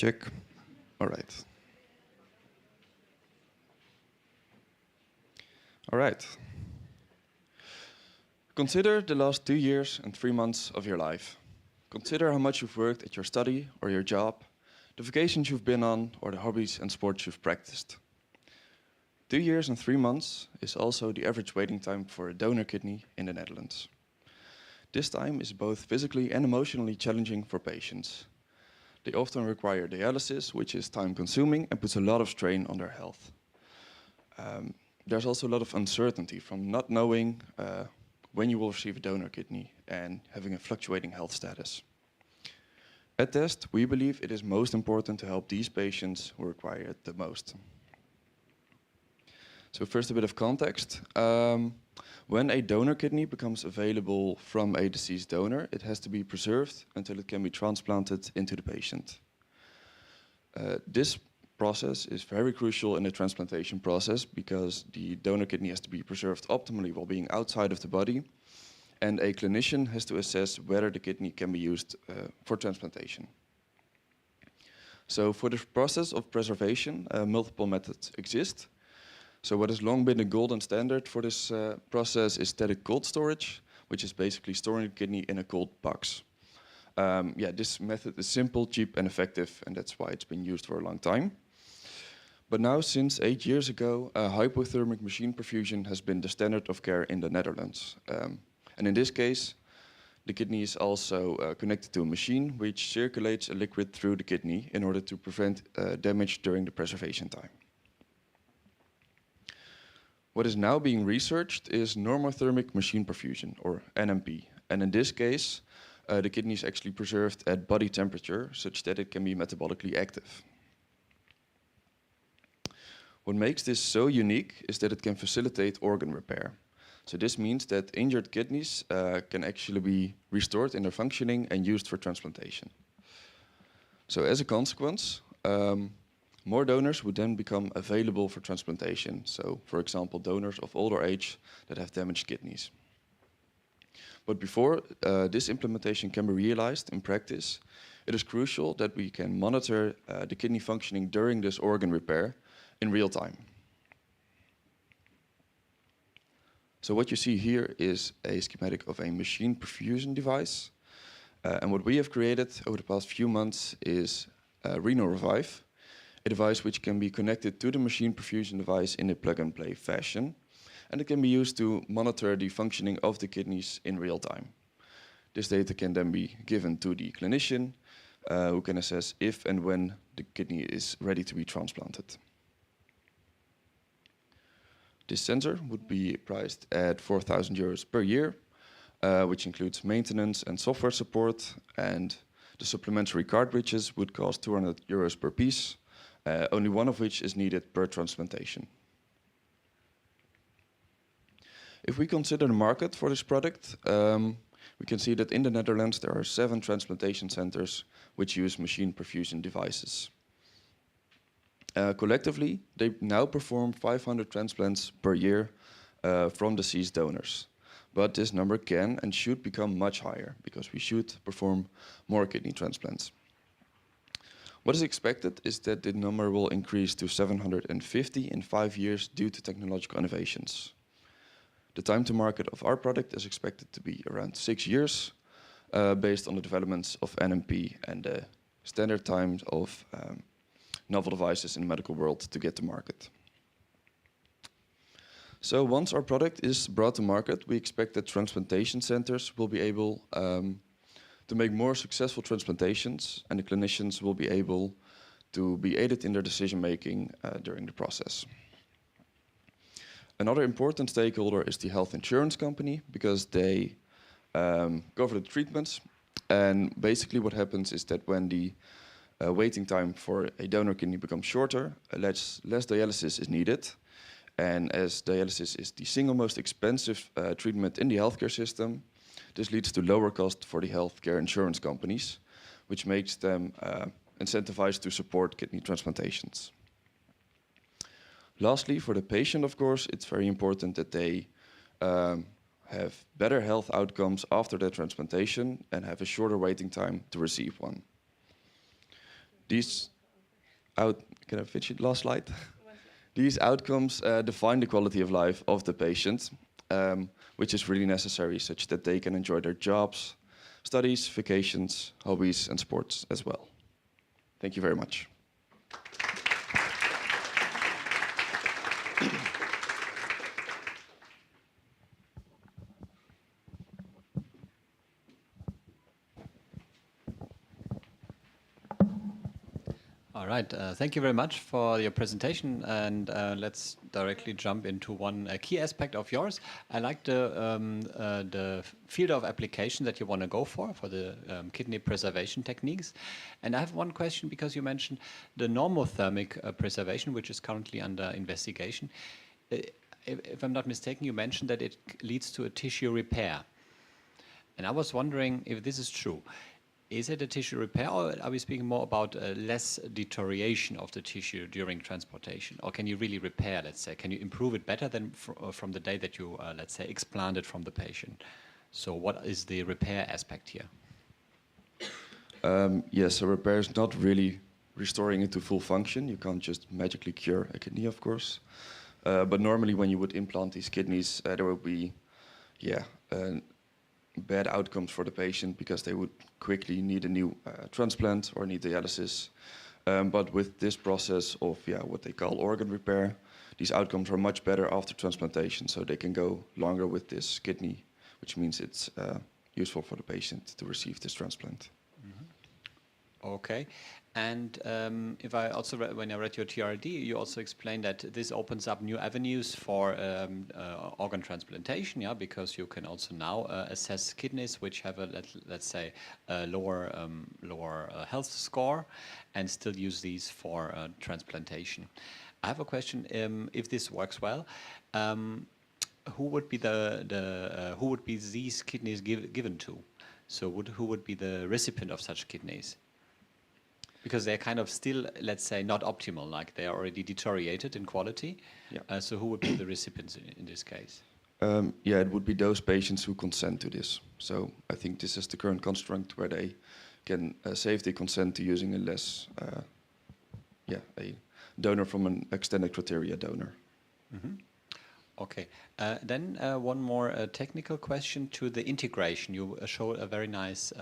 Check. All right. All right. Consider the last 2 years and 3 months of your life. Consider how much you've worked at your study or your job, the vacations you've been on, or the hobbies and sports you've practiced. 2 years and 3 months is also the average waiting time for a donor kidney in the Netherlands. This time is both physically and emotionally challenging for patients. They often require dialysis, which is time-consuming and puts a lot of strain on their health. There's also a lot of uncertainty from not knowing when you will receive a donor kidney and having a fluctuating health status. At T.E.S.T, we believe it is most important to help these patients who require it the most. So first, a bit of context. When a donor kidney becomes available from a deceased donor, it has to be preserved until it can be transplanted into the patient. This process is very crucial in the transplantation process because the donor kidney has to be preserved optimally while being outside of the body, and a clinician has to assess whether the kidney can be used for transplantation. So for the process of preservation, multiple methods exist. So what has long been the golden standard for this process is static cold storage, which is basically storing the kidney in a cold box. This method is simple, cheap, and effective, and that's why it's been used for a long time. But now, since 8 years ago, hypothermic machine perfusion has been the standard of care in the Netherlands. And in this case, the kidney is also connected to a machine which circulates a liquid through the kidney in order to prevent damage during the preservation time. What is now being researched is normothermic machine perfusion, or NMP. And in this case, the kidney is actually preserved at body temperature, such that it can be metabolically active. What makes this so unique is that it can facilitate organ repair. So this means that injured kidneys can actually be restored in their functioning and used for transplantation. So as a consequence, more donors would then become available for transplantation. So, for example, donors of older age that have damaged kidneys. But before this implementation can be realized in practice, it is crucial that we can monitor the kidney functioning during this organ repair in real time. So what you see here is a schematic of a machine perfusion device. And what we have created over the past few months is Renal Revive, a device which can be connected to the machine perfusion device in a plug-and-play fashion. And it can be used to monitor the functioning of the kidneys in real time. This data can then be given to the clinician, who can assess if and when the kidney is ready to be transplanted. This sensor would be priced at €4,000 per year, which includes maintenance and software support, and the supplementary cartridges would cost €200 per piece, only one of which is needed per transplantation. If we consider the market for this product, we can see that in the Netherlands there are 7 transplantation centers which use machine perfusion devices. Collectively, they now perform 500 transplants per year from deceased donors. But this number can and should become much higher because we should perform more kidney transplants. What is expected is that the number will increase to 750 in 5 years due to technological innovations. The time to market of our product is expected to be around 6 years, based on the developments of NMP and the standard times of novel devices in the medical world to get to market. So once our product is brought to market, we expect that transplantation centers will be able to make more successful transplantations, and the clinicians will be able to be aided in their decision-making during the process. Another important stakeholder is the health insurance company, because they cover the treatments. And basically what happens is that when the waiting time for a donor kidney becomes shorter, less dialysis is needed. And as dialysis is the single most expensive treatment in the healthcare system, this leads to lower cost for the healthcare insurance companies, which makes them incentivized to support kidney transplantations. Lastly, for the patient, of course, it's very important that they have better health outcomes after their transplantation and have a shorter waiting time to receive one. These can I finish it? Last slide. These outcomes define the quality of life of the patient, which is really necessary, such that they can enjoy their jobs, studies, vacations, hobbies, and sports as well. Thank you very much. All right, thank you very much for your presentation, and let's directly jump into one key aspect of yours. I like the field of application that you want to go for the kidney preservation techniques. And I have one question, because you mentioned the normothermic preservation, which is currently under investigation. If I'm not mistaken, you mentioned that it leads to a tissue repair. And I was wondering if this is true. Is it a tissue repair, or are we speaking more about less deterioration of the tissue during transportation? Or can you really repair, let's say? Can you improve it better than from the day that you, let's say, explant it from the patient? So what is the repair aspect here? Yes, so repair is not really restoring it to full function. You can't just magically cure a kidney, of course. But normally when you would implant these kidneys, there will be, bad outcomes for the patient, because they would quickly need a new transplant or need dialysis. But with this process of what they call organ repair, these outcomes are much better after transplantation, so they can go longer with this kidney, which means it's useful for the patient to receive this transplant. Mm-hmm. Okay. And if I also when I read your TRD, you also explained that this opens up new avenues for organ transplantation, because you can also now assess kidneys which have a let's say a lower health score, and still use these for transplantation. I have a question: if this works well, who would be who would be these kidneys given to? So who would be the recipient of such kidneys? Because they're kind of still, let's say, not optimal, like they are already deteriorated in quality. Yeah. So who would be the recipients in this case? It would be those patients who consent to this. So I think this is the current construct where they can safely consent to using a less, a donor from an extended criteria donor. Mm-hmm. Okay. Then one more technical question to the integration. You showed a very nice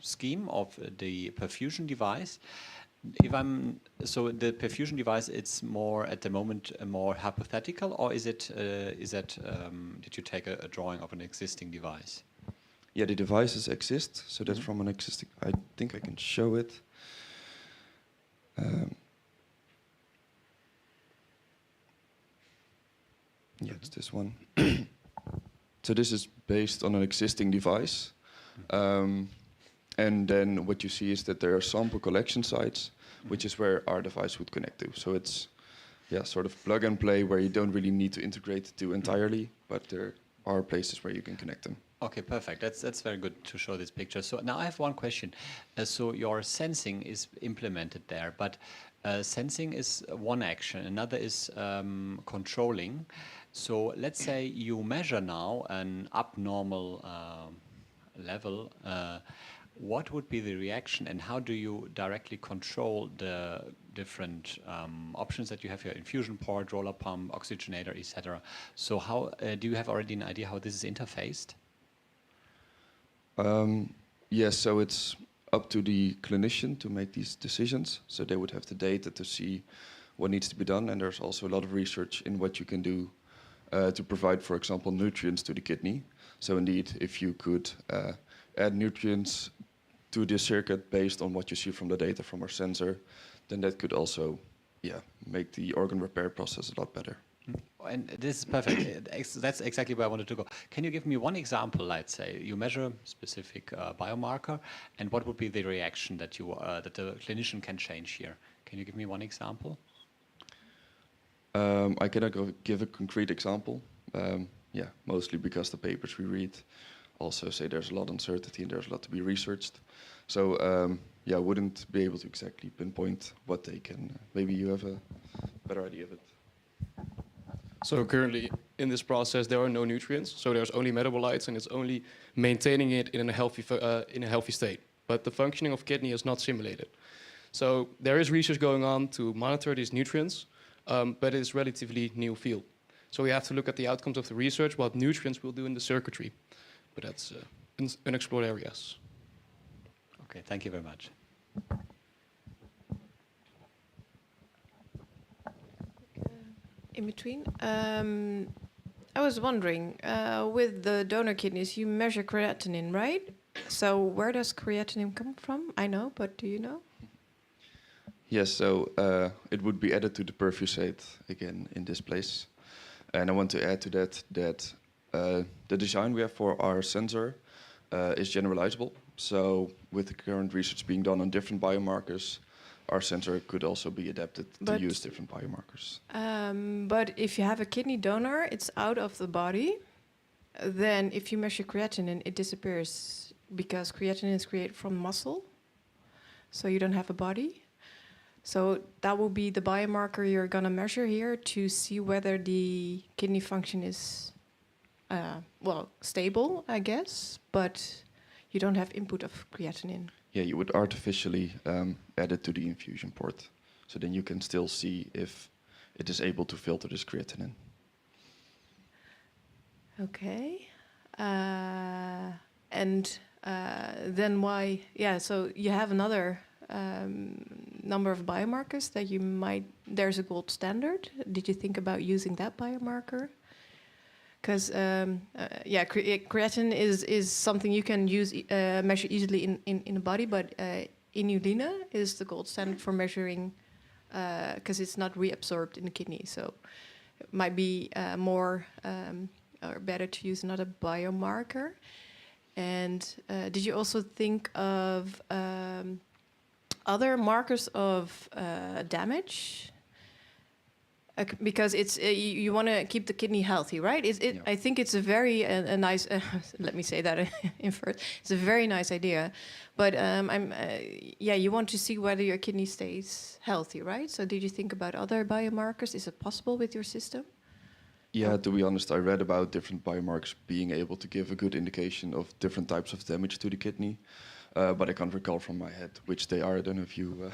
scheme of the perfusion device. So the perfusion device, it's more at the moment more hypothetical, or is it? Did you take a drawing of an existing device? Yeah, the devices exist. So that's from an existing. I think I can show it. Yeah, it's this one. So this is based on an existing device. And then what you see is that there are sample collection sites, which is where our device would connect to. So it's sort of plug and play, where you don't really need to integrate the two entirely, but there are places where you can connect them. Okay, perfect. That's very good to show this picture. So now I have one question. So your sensing is implemented there, but sensing is one action. Another is controlling. So let's say you measure now an abnormal level. What would be the reaction, and how do you directly control the different options that you have here: infusion port, roller pump, oxygenator, etc.? So how do you have already an idea how this is interfaced? Yes, so it's up to the clinician to make these decisions. So they would have the data to see what needs to be done, and there's also a lot of research in what you can do to provide, for example, nutrients to the kidney. So indeed, if you could add nutrients to the circuit based on what you see from the data from our sensor, then that could also make the organ repair process a lot better. And this is perfect. That's exactly where I wanted to go. Can you give me one example? Let's say you measure a specific biomarker, and what would be the reaction that that the clinician can change here? Can you give me one example? I cannot give a concrete example. Mostly because the papers we read also say there's a lot of uncertainty and there's a lot to be researched. So I wouldn't be able to exactly pinpoint what they can. Maybe you have a better idea of it. So currently in this process there are no nutrients, so there's only metabolites, and it's only maintaining it in a healthy state. But the functioning of kidney is not simulated. So there is research going on to monitor these nutrients, but it's relatively new field. So we have to look at the outcomes of the research, what nutrients will do in the circuitry. But that's unexplored areas. Okay, thank you very much. In between, I was wondering, with the donor kidneys, you measure creatinine, right? So where does creatinine come from? I know, but do you know? Yes, so it would be added to the perfusate again in this place. And I want to add to that that the design we have for our sensor is generalizable. So with the current research being done on different biomarkers, our sensor could also be adapted to use different biomarkers. But if you have a kidney donor, it's out of the body. Then if you measure creatinine, it disappears because creatinine is created from muscle. So you don't have a body. So that will be the biomarker you're going to measure here to see whether the kidney function is, stable, I guess, but you don't have input of creatinine. Yeah, you would artificially add it to the infusion port. So then you can still see if it is able to filter this creatinine. Okay. Then why? Yeah, so you have another number of biomarkers that you might, there's a gold standard. Did you think about using that biomarker? Because creatinine is something you can use measure easily in the body, but inulina is the gold standard for measuring because it's not reabsorbed in the kidney. So it might be more or better to use another biomarker. And did you also think of other markers of damage? Because it's you want to keep the kidney healthy, right? Yeah. I think it's a very a nice. Let me say that in first. It's a very nice idea, but you want to see whether your kidney stays healthy, right? So did you think about other biomarkers? Is it possible with your system? Yeah, to be honest, I read about different biomarkers being able to give a good indication of different types of damage to the kidney, but I can't recall from my head which they are. I don't know if you...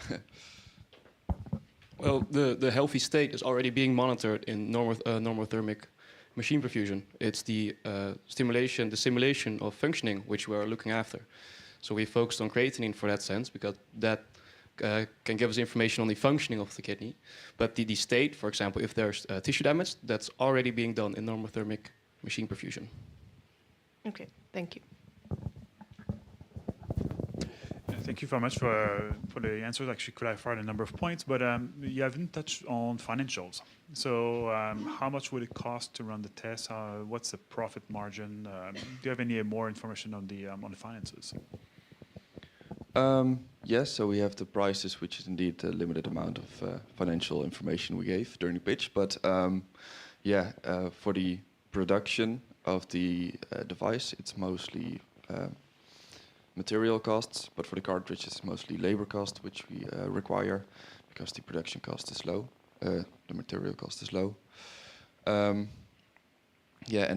Well, the healthy state is already being monitored in normothermic machine perfusion. It's the simulation of functioning which we are looking after. So we focused on creatinine for that sense because that can give us information on the functioning of the kidney. But the state, for example, if there's tissue damage, that's already being done in normothermic machine perfusion. Okay, thank you. Thank you very much for the answers. Actually clarified a number of points, but you haven't touched on financials. So how much would it cost to run the test? What's the profit margin? Do you have any more information on the finances? Yes, so we have the prices, which is indeed a limited amount of financial information we gave during the pitch. But for the production of the device, it's mostly material costs, but for the cartridge, it's mostly labor cost, which we require because the production cost is low, the material cost is low. And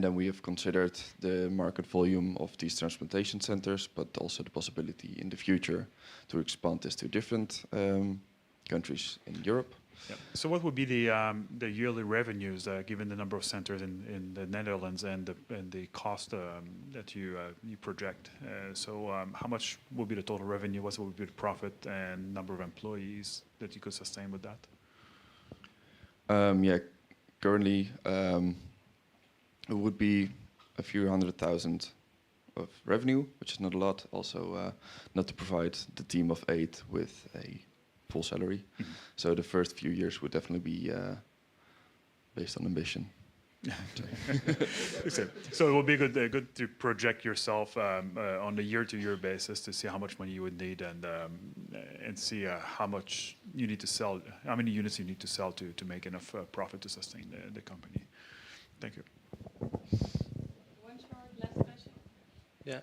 then we have considered the market volume of these transplantation centers, but also the possibility in the future to expand this to different countries in Europe. Yeah. So what would be the yearly revenues given the number of centers in the Netherlands and the cost that you project? How much would be the total revenue? What would be the profit and number of employees that you could sustain with that? Currently it would be a few 100,000 of revenue, which is not a lot. Also, not to provide the team of 8 with a full salary. Mm-hmm. So the first few years would definitely be based on ambition. So it would be good to project yourself on a year-to-year basis to see how much money you would need and see how much you need to sell, how many units you need to sell to make enough profit to sustain the company. Thank you. One short last question. Yeah,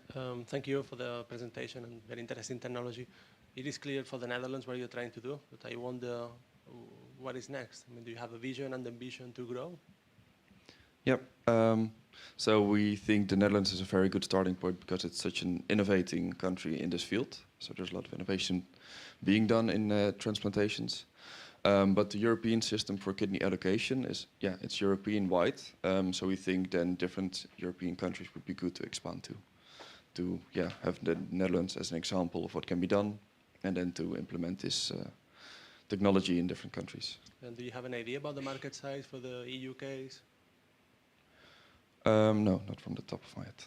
thank you for the presentation and very interesting technology. It is clear for the Netherlands what you're trying to do, but I wonder what is next. I mean, do you have a vision and ambition to grow? Yep. So we think the Netherlands is a very good starting point because it's such an innovating country in this field. So there's a lot of innovation being done in transplantations. But the European system for kidney allocation is, it's European-wide. So we think then different European countries would be good to expand to have the Netherlands as an example of what can be done, and then to implement this technology in different countries. And do you have an idea about the market size for the EU case? No, not from the top of my head.